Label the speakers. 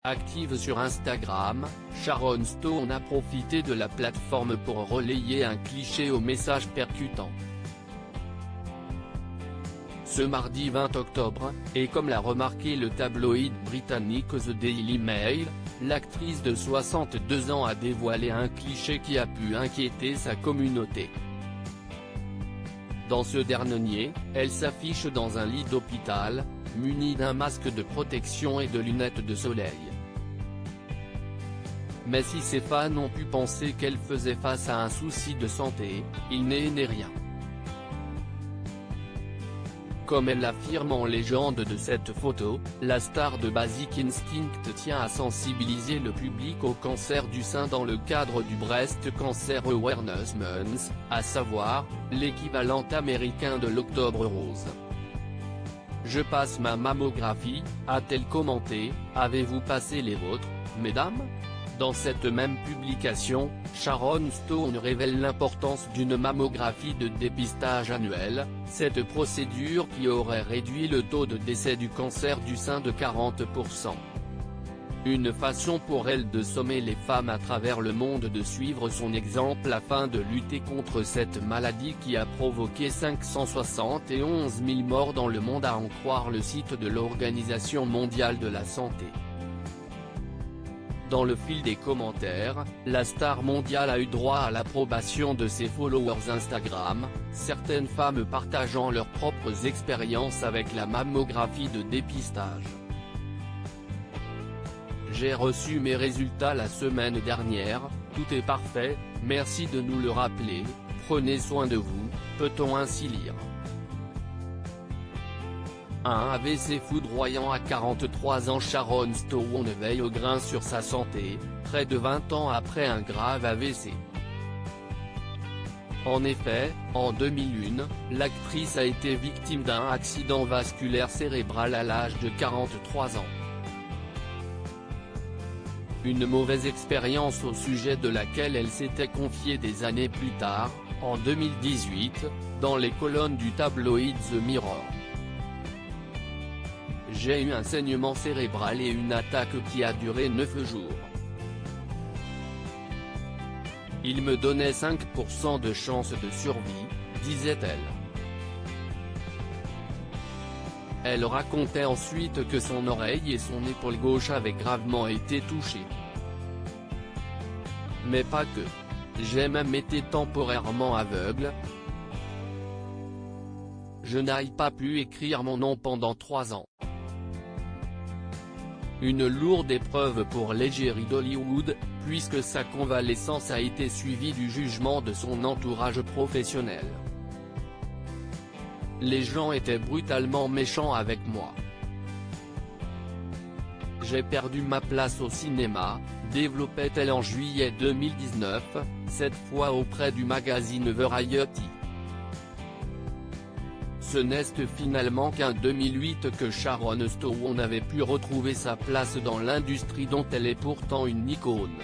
Speaker 1: Active sur Instagram, Sharon Stone a profité de la plateforme pour relayer un cliché au message percutant. Ce mardi 20 octobre, et comme l'a remarqué le tabloïd britannique The Daily Mail, l'actrice de 62 ans a dévoilé un cliché qui a pu inquiéter sa communauté. Dans ce dernier, elle s'affiche dans un lit d'hôpital, munie d'un masque de protection et de lunettes de soleil. Mais si ses fans ont pu penser qu'elle faisait face à un souci de santé, il n'est rien. Comme elle l'affirme en légende de cette photo, la star de Basic Instinct tient à sensibiliser le public au cancer du sein dans le cadre du Breast Cancer Awareness Month, à savoir, l'équivalent américain de l'Octobre Rose. Je passe ma mammographie, a-t-elle commenté, avez-vous passé les vôtres, mesdames ? Dans cette même publication, Sharon Stone révèle l'importance d'une mammographie de dépistage annuelle, cette procédure qui aurait réduit le taux de décès du cancer du sein de 40%. Une façon pour elle de sommer les femmes à travers le monde de suivre son exemple afin de lutter contre cette maladie qui a provoqué 571 000 morts dans le monde à en croire le site de l'Organisation mondiale de la santé. Dans le fil des commentaires, la star mondiale a eu droit à l'approbation de ses followers Instagram, certaines femmes partageant leurs propres expériences avec la mammographie de dépistage. J'ai reçu mes résultats la semaine dernière, tout est parfait, merci de nous le rappeler, prenez soin de vous, peut-on ainsi lire. Un AVC foudroyant à 43 ans. Sharon Stone veille au grain sur sa santé, près de 20 ans après un grave AVC. En effet, en 2001, l'actrice a été victime d'un accident vasculaire cérébral à l'âge de 43 ans. Une mauvaise expérience au sujet de laquelle elle s'était confiée des années plus tard, en 2018, dans les colonnes du tabloïd The Mirror. J'ai eu un saignement cérébral et une attaque qui a duré 9 jours. Il me donnait 5% de chance de survie, disait-elle. Elle racontait ensuite que son oreille et son épaule gauche avaient gravement été touchées. Mais pas que. J'ai même été temporairement aveugle. Je n'ai pas pu écrire mon nom pendant 3 ans. Une lourde épreuve pour l'égérie d'Hollywood, puisque sa convalescence a été suivie du jugement de son entourage professionnel. Les gens étaient brutalement méchants avec moi. J'ai perdu ma place au cinéma, développait-elle en juillet 2019, cette fois auprès du magazine Variety. Ce n'est finalement qu'en 2008 que Sharon Stone avait pu retrouver sa place dans l'industrie dont elle est pourtant une icône.